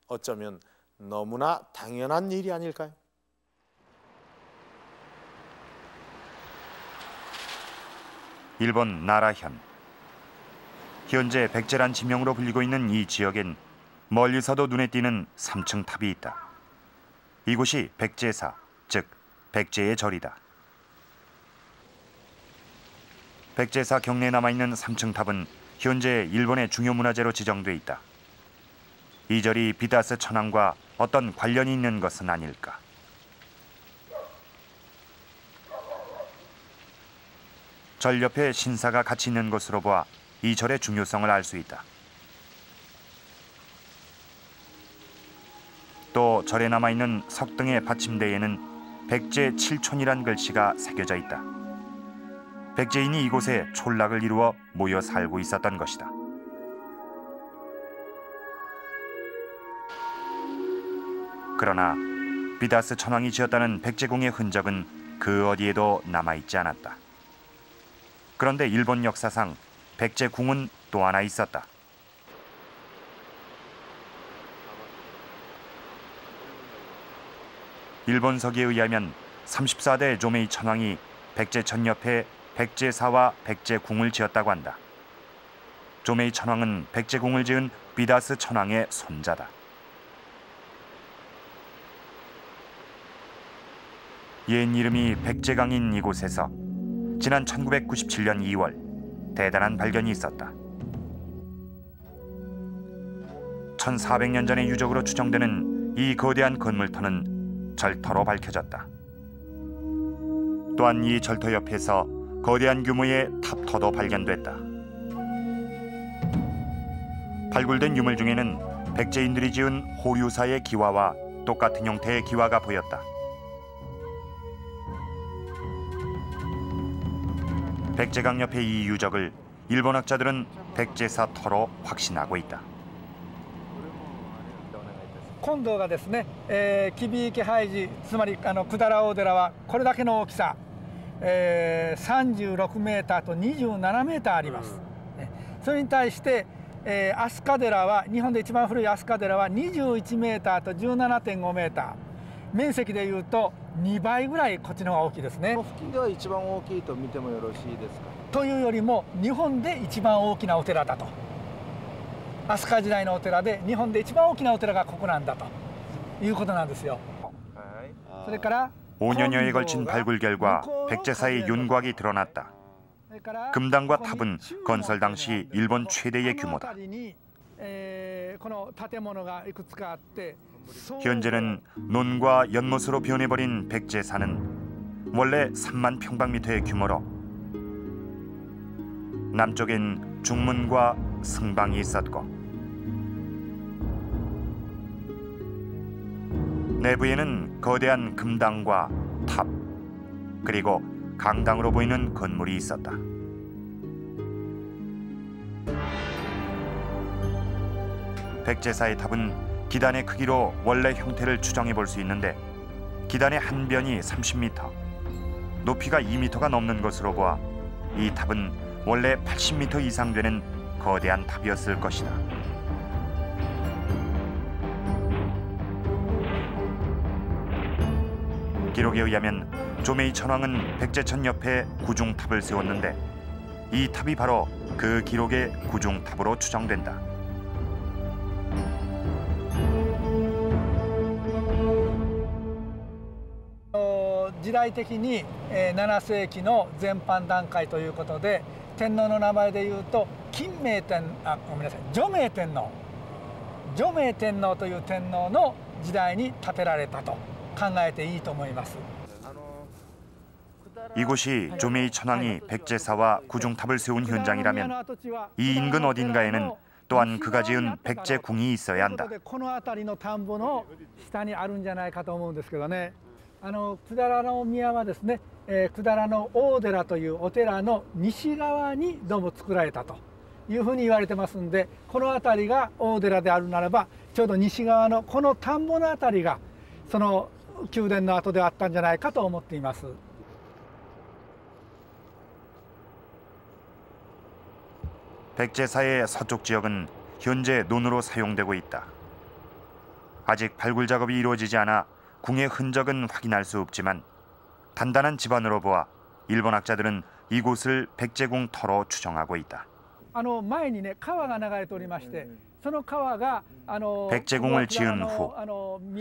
어쩌면 너무나 당연한 일이 아닐까요? 일본 나라현. 현재 백제란 지명으로 불리고 있는 이 지역엔 멀리서도 눈에 띄는 3층 탑이 있다. 이곳이 백제사, 즉 백제의 절이다. 백제사 경내에 남아있는 3층 탑은 현재 일본의 중요 문화재로 지정돼 있다. 이 절이 비다스 천왕과 어떤 관련이 있는 것은 아닐까? 절 옆에 신사가 같이 있는 것으로 보아 이 절의 중요성을 알 수 있다. 또 절에 남아있는 석등의 받침대에는 백제 칠촌이란 글씨가 새겨져 있다. 백제인이 이곳에 촌락을 이루어 모여 살고 있었던 것이다. 그러나 비다스 천왕이 지었다는 백제궁의 흔적은 그 어디에도 남아있지 않았다. 그런데 일본 역사상 백제궁은 또 하나 있었다. 일본 서기에 의하면 34대 조메이 천왕이 백제천 옆에 백제사와 백제궁을 지었다고 한다. 조메이 천왕은 백제궁을 지은 비다스 천왕의 손자다. 옛 이름이 백제강인 이곳에서 지난 1997년 2월 대단한 발견이 있었다. 1400년 전의 유적으로 추정되는 이 거대한 건물터는 절터로 밝혀졌다. 또한 이 절터 옆에서 거대한 규모의 탑터도 발견됐다. 발굴된 유물 중에는 백제인들이 지은 호류사의 기와와 똑같은 형태의 기와가 보였다. 백제강 옆의 이 유적을 일본 학자들은 백제사 터로 확신하고 있다. 今度がですね、吉備池拝寺つまり百済大寺はこれだけの大きさ、36メーターと27メーターあります。それに対して、飛鳥寺は日本で一番古い飛鳥寺は21メーターと 17.5 メーター。面積でいうと2倍ぐらいこっちの方が大きいですね。この付近では一番大きいと見てもよろしいですか。というよりも日本で一番大きなお寺だと。飛鳥時代のお寺で日本で一番大きなお寺がここなんだということなんですよ。それから 5년여에 걸친 발굴 결과 백제사의 윤곽이 드러났다. 금당과 탑은 건설 당시 일본 최대의 규모다. 현재는 논과 연못으로 변해버린 백제사는 원래 3만 평방미터의 규모로 남쪽엔 중문과 승방이 있었고 내부에는 거대한 금당과 탑 그리고 강당으로 보이는 건물이 있었다. 백제사의 탑은 기단의 크기로 원래 형태를 추정해 볼 수 있는데 기단의 한 변이 30m, 높이가 2m가 넘는 것으로 보아 이 탑은 원래 80m 이상 되는 거대한 탑이었을 것이다. 기록에 의하면 조메이 천왕은 백제천 옆에 구중탑을 세웠는데 이 탑이 바로 그 기록의 구중탑으로 추정된다. 時代的に7世紀の前半段階ということで、天皇の名前でいうと金明天ごめんなさい除明天皇除明天皇という天皇の時代に建てられたと考えていいと思います。 이곳이 조메이 천왕이 백제사와 구중탑을 세운 현장이라면 이 인근 어딘가에는 또한 그가 지은 백제궁이 있어야 한다. この辺りの田んぼの下にあるんじゃないかと思うんですけどね。百済宮はですね、百済の大寺というお寺の西側にどうも作られたというふうに言われてますんで、この辺りが大寺であるならば、ちょうど西側のこの田んぼの辺りがその宮殿の跡であったんじゃないかと思っています。 백제사의 서쪽 지역은 현재 논으로 사용되고 있다. 아직 발굴 작업이 이루어지지 않아 궁의 흔적은 확인할 수 없지만 단단한 집안으로 보아 일본 학자들은 이곳을 백제궁 터로 추정하고 있다. 前にね川が流れておりまして、その川が 백제궁을 지은 후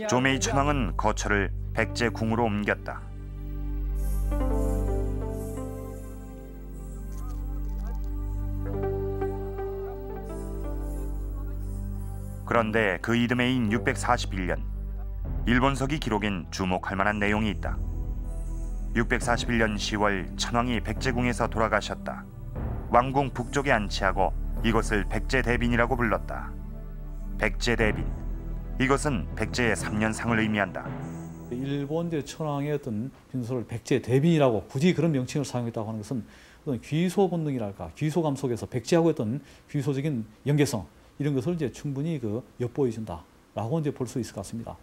조메이 천왕은 거처를 백제궁으로 옮겼다. 그런데 그 이듬해인 641년 일본서기 기록엔 주목할 만한 내용이 있다. 641년 10월 천왕이 백제궁에서 돌아가셨다. 왕궁 북쪽에 안치하고 이것을 백제대빈이라고 불렀다. 백제대빈, 이것은 백제의 3년상을 의미한다. 일본 천황의 어떤 빈소를 백제대빈이라고 굳이 그런 명칭을 사용했다고 하는 것은 어떤 귀소 본능이랄까, 귀소감 속에서 백제하고 어떤 귀소적인 연계성 이런 것을 이제 충분히 엿보여 준다라고 이제 볼 수 있을 것 같습니다.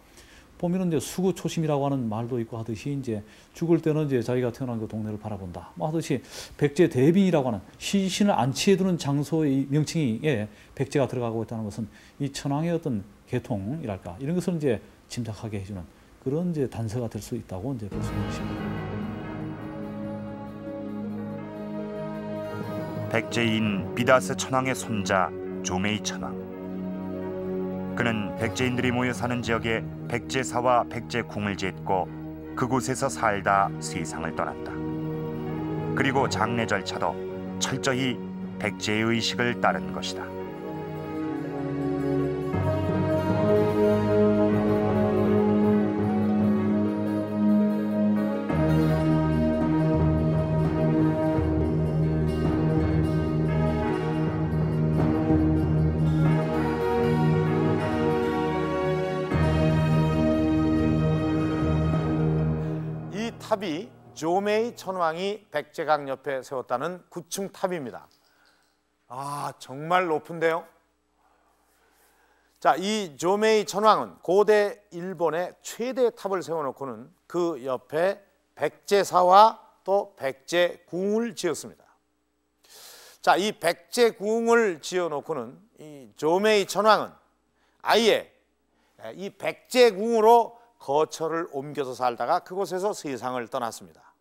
보면은 이제 수구초심이라고 하는 말도 있고 하듯이 이제 죽을 때는 이제 자기가 태어난 그 동네를 바라본다. 뭐 하듯이 백제대빈이라고 하는 시신을 안치해두는 장소의 명칭이 백제가 들어가고 있다는 것은 이 천황의 어떤 계통이랄까 이런 것을 이제 짐작하게 해주는 그런 이제 단서가 될 수 있다고 이제 볼 수 있는 것입니다. 백제인 비다스 천황의 손자 조메이 천왕. 그는 백제인들이 모여 사는 지역에 백제사와 백제궁을 짓고 그곳에서 살다 세상을 떠났다. 그리고 장례 절차도 철저히 백제의 의식을 따른 것이다. 탑이 조메이 천왕이 백제강 옆에 세웠다는 9층 탑입니다. 아, 정말 높은데요. 자, 이 조메이 천왕은 고대 일본의 최대 탑을 세워놓고는 그 옆에 백제사와 또 백제궁을 지었습니다. 자, 이 백제궁을 지어놓고는 이 조메이 천왕은 아예 이 백제궁으로 거처를 옮겨서 살다가 그곳에서 세상을 떠났습니다.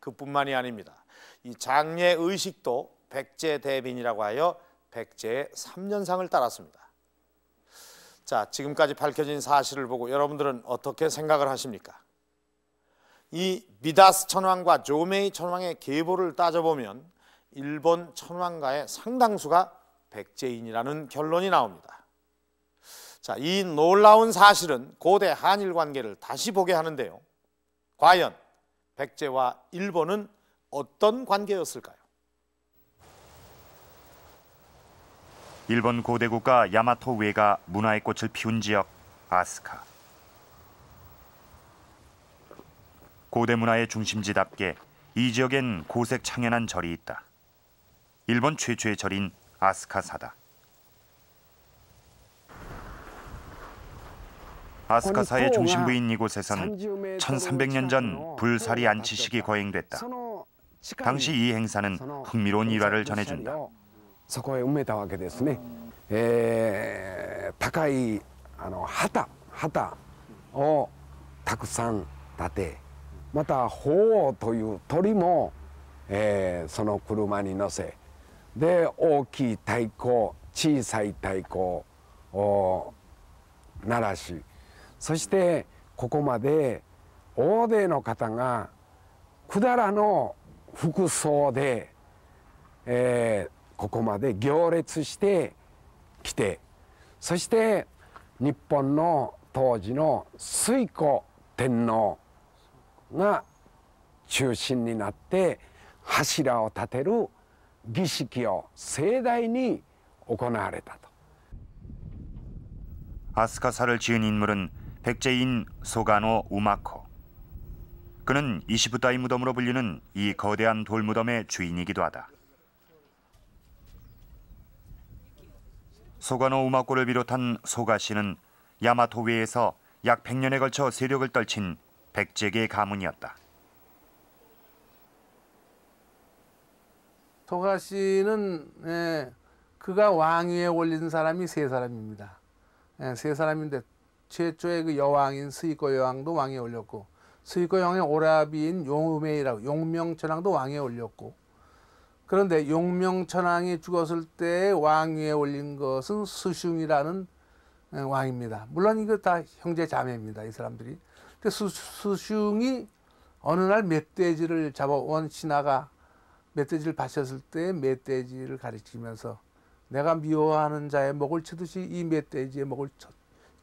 그뿐만이 아닙니다. 이 장례 의식도 백제대빈이라고 하여 백제의 3년상을 따랐습니다. 자, 지금까지 밝혀진 사실을 보고 여러분들은 어떻게 생각을 하십니까? 이 비다스 천왕과 조메이 천왕의 계보를 따져보면 일본 천왕가의 상당수가 백제인이라는 결론이 나옵니다. 자, 이 놀라운 사실은 고대 한일 관계를 다시 보게 하는데요. 과연 백제와 일본은 어떤 관계였을까요? 일본 고대 국가 야마토 우에가 문화의 꽃을 피운 지역 아스카. 고대 문화의 중심지답게 이 지역엔 고색 창연한 절이 있다. 일본 최초의 절인 아스카사다. 아스카사의 중심부인 이곳에선 1300년 전 불사리 안치식이 거행됐다. 당시 이 행사는 흥미로운 일화를 전해준다. そこへ埋めたわけですね。高い旗をたくさん立て、また鳳凰という鳥も、その車に乗せ、で大きい太鼓、小さい太鼓を鳴らし、そしてここまで大勢の方が百済の服装で、ここまで行列してきて、そして日本の当時の推古天皇が中心になって柱を立てる儀式を盛大に行われたと。 아스카사를 지은 인물은 백제인 소가노 우마코. 그는 이시부타이 무덤으로 불리는 이 거대한 돌무덤의 주인이기도 하다. 소가노 우마코를 비롯한 소가씨는 야마토 외에서 약 100년에 걸쳐 세력을 떨친 백제계 가문이었다. 소가씨는 그가 왕위에 올린 사람이 세 사람입니다. 세 사람인데 최초의 그 여왕인 스이코 여왕도 왕에 올렸고, 스이코 여왕의 오라비인 용우메이라고 용명천왕도 왕에 올렸고, 그런데 용명천왕이 죽었을 때 왕위에 올린 것은 수슝이라는 왕입니다. 물론 이거 다 형제 자매입니다, 이 사람들이. 근데 수슝이 어느 날 멧돼지를 잡아온 신하가 멧돼지를 바쳤을 때 멧돼지를 가리키면서 내가 미워하는 자의 목을 치듯이 이 멧돼지의 목을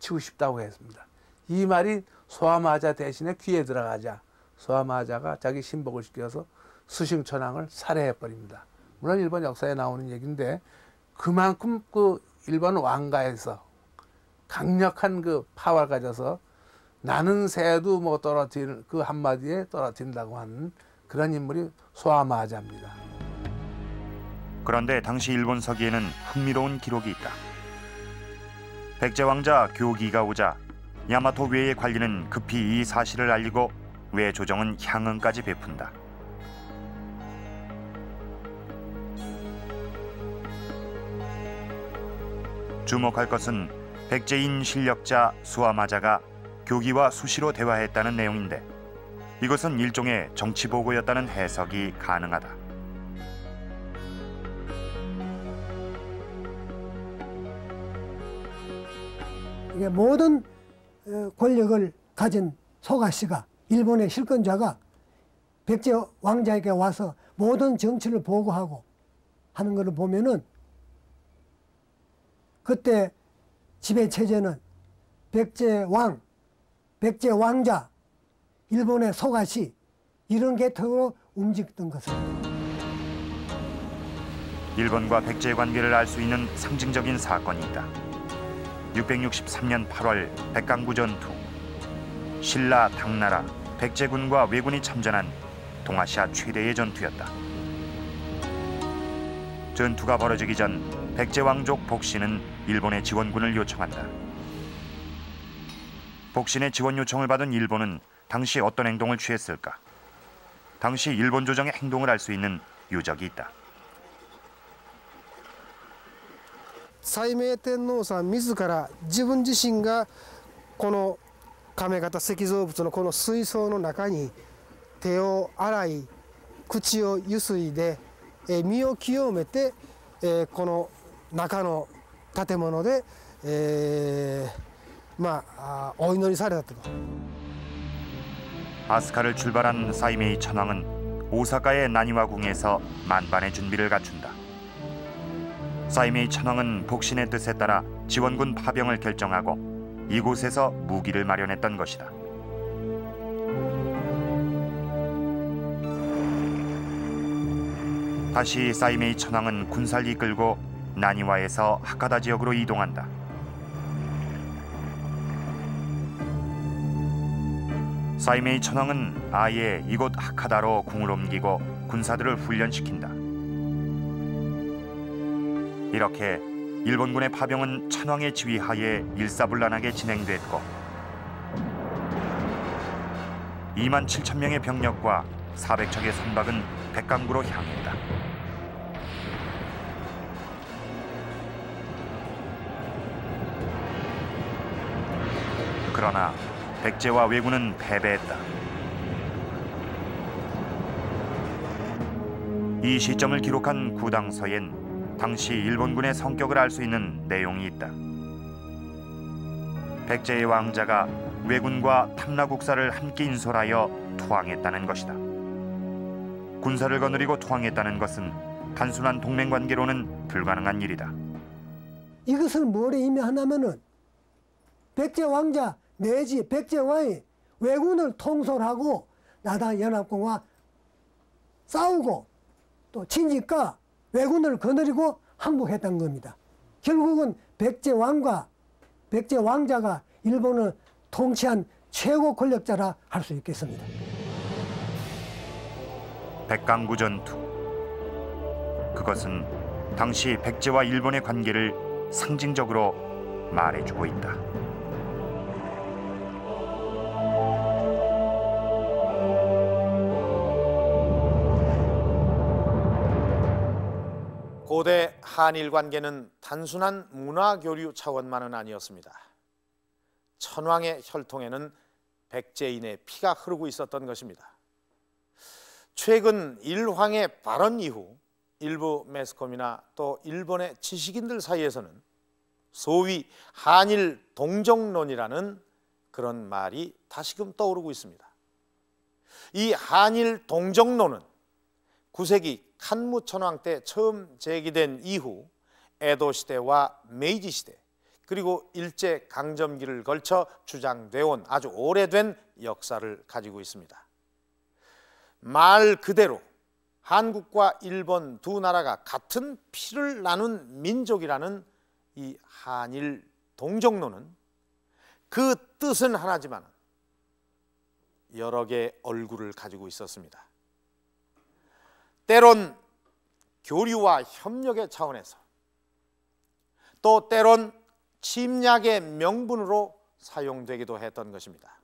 치고 싶다고 했습니다. 이 말이 소아마자 대신에 귀에 들어가자 소아마자가 자기 신복을 시켜서 수슝천왕을 살해해버립니다. 물론 일본 역사에 나오는 얘기인데 그만큼 그 일본 왕가에서 강력한 그 파워를 가져서 나는 새도 뭐 떨어뜨리는 그 한마디에 떨어뜨린다고 하는 그런 인물이 소아마자입니다. 그런데 당시 일본 서기에는 흥미로운 기록이 있다. 백제 왕자 교기가 오자 야마토 외의 관리는 급히 이 사실을 알리고 외 조정은 향응까지 베푼다. 주목할 것은 백제인 실력자 수아마자가 교기와 수시로 대화했다는 내용인데 이것은 일종의 정치 보고였다는 해석이 가능하다. 이게 모든 권력을 가진 소가씨가 일본의 실권자가 백제 왕자에게 와서 모든 정치를 보고하고 하는 것을 보면은 그때 지배 체제는 백제 왕, 백제 왕자, 일본의 소가씨 이런 계통으로 움직였던 것입니다. 일본과 백제의 관계를 알 수 있는 상징적인 사건이 있다. 663년 8월 백강구 전투. 신라, 당나라, 백제군과 왜군이 참전한 동아시아 최대의 전투였다. 전투가 벌어지기 전 백제 왕족 복신은 일본의 지원군을 요청한다. 복신의 지원 요청을 받은 일본은 당시 어떤 행동을 취했을까? 당시 일본 조정의 행동을 알 수 있는 유적이 있다. 斉明天皇さん自ら自分自身がこの亀型石造物のこの水槽の中に手を洗い口をゆすいで身を清めてこの中の建物でお祈りされたと。 아스카를 출발한 사이메이 천왕은 오사카의 나니와궁에서 만반의 준비를 갖춘다. 사이메이 천왕은 복신의 뜻에 따라 지원군 파병을 결정하고 이곳에서 무기를 마련했던 것이다. 다시 사이메이 천왕은 군사를 이끌고 나니와에서 하카다 지역으로 이동한다. 사이메이 천왕은 아예 이곳 하카다로 궁을 옮기고 군사들을 훈련시킨다. 이렇게 일본군의 파병은 천왕의 지휘하에 일사불란하게 진행됐고 2만 7천 명의 병력과 400척의 선박은 백강구로 향했다. 그러나 백제와 왜군은 패배했다. 이 시점을 기록한 구당서엔 당시 일본군의 성격을 알 수 있는 내용이 있다. 백제의 왕자가 왜군과 탐라국사를 함께 인솔하여 투항했다는 것이다. 군사를 거느리고 투항했다는 것은 단순한 동맹관계로는 불가능한 일이다. 이것을 뭐래 의미하냐면은 백제 왕자 내지 백제 왕이 왜군을 통솔하고 나다 연합군과 싸우고 또 진직과 왜군을 거느리고 항복했던 겁니다. 결국은 백제 왕과 백제 왕자가 일본을 통치한 최고 권력자라 할 수 있겠습니다. 백강구 전투. 그것은 당시 백제와 일본의 관계를 상징적으로 말해주고 있다. 고대 한일 관계는 단순한 문화 교류 차원만은 아니었습니다. 천황의 혈통에는 백제인의 피가 흐르고 있었던 것입니다. 최근 일황의 발언 이후 일부 매스컴이나 또 일본의 지식인들 사이에서는 소위 한일 동정론이라는 그런 말이 다시금 떠오르고 있습니다. 이 한일 동정론은 9세기 칸무 천황 때 처음 제기된 이후 에도 시대와 메이지 시대 그리고 일제 강점기를 걸쳐 주장되어 온 아주 오래된 역사를 가지고 있습니다. 말 그대로 한국과 일본 두 나라가 같은 피를 나눈 민족이라는 이 한일 동정론은 그 뜻은 하나지만 여러 개의 얼굴을 가지고 있었습니다. 때론 교류와 협력의 차원에서 또 때론 침략의 명분으로 사용되기도 했던 것입니다.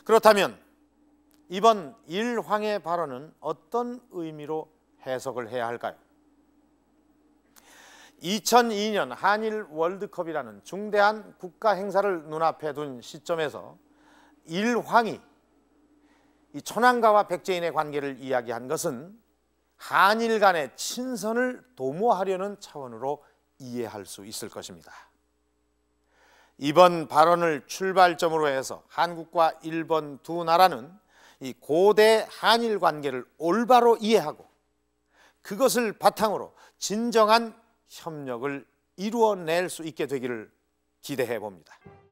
그렇다면 이번 일황의 발언은 어떤 의미로 해석을 해야 할까요? 2002년 한일 월드컵이라는 중대한 국가 행사를 눈앞에 둔 시점에서 일황이 이 천황가와 백제인의 관계를 이야기한 것은 한일 간의 친선을 도모하려는 차원으로 이해할 수 있을 것입니다. 이번 발언을 출발점으로 해서 한국과 일본 두 나라는 이 고대 한일 관계를 올바로 이해하고 그것을 바탕으로 진정한 협력을 이루어낼 수 있게 되기를 기대해 봅니다.